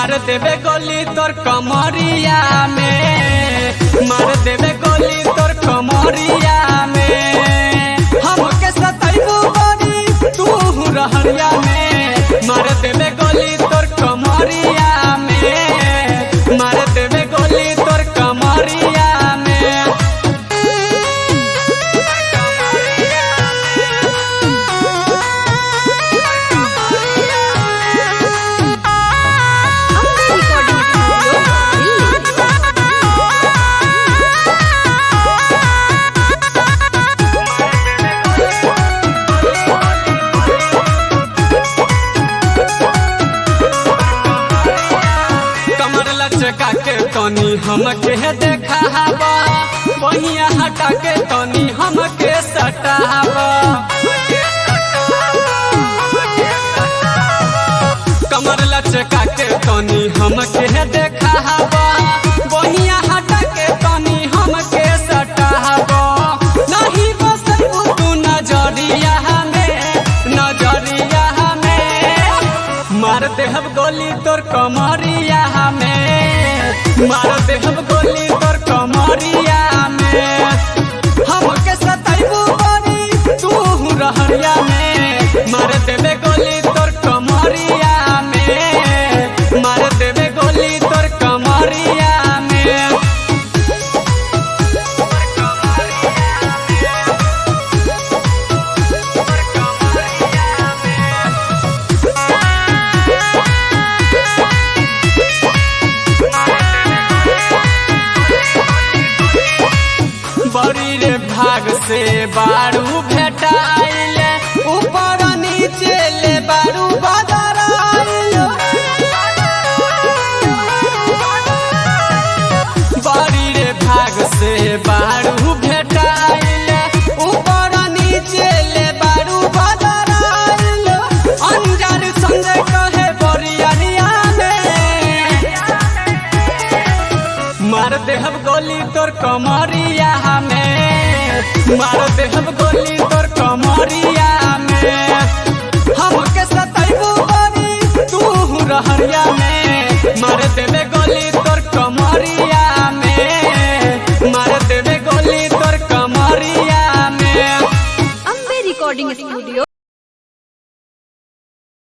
मार देवे गोली तोर कमरिया में, मार देवे गोली तोर कमरिया में। हमके सतैबू गोरी तू रहरिया में, मार देवे गोली तोर कमरिया में, मार देवे गोली तोर कमरिया में। लचका के तनी हमके देखा हवा, बहिया हटा के तनी हमके सटावा। कमर लचका के तनी हमके देखा हवा, बहिया हटा के तनी हमके सटावा। नहीं बसबू तू नजरिया में, नजरिया में। मार देहब गोली तोर कमरिया में, मार देहब गोली तोर कमरिया में। हमके सतैबू गोरी तू रहरिया में, मार देवे गोली तोर कमरिया में, मार देवे गोली तोर कमरिया में। बड़ी रे भाग से बारू भेटाइल, ऊपर नीचे ले बारू बदराइल। बड़ी रे भाग से बारू भेटाइल, ऊपर नीचे ले बारू बदराइल। अंजार संजय कहे बरियारिया में, मार देहब गोली तोर कमरिया में, मार देहब गोली तोर कमरिया में। हमके सतैबू गोरी तू रहरिया में, मार देवे गोली तोर कमरिया में, मार देवे गोली तोर कमरिया में। Ambe recording studio.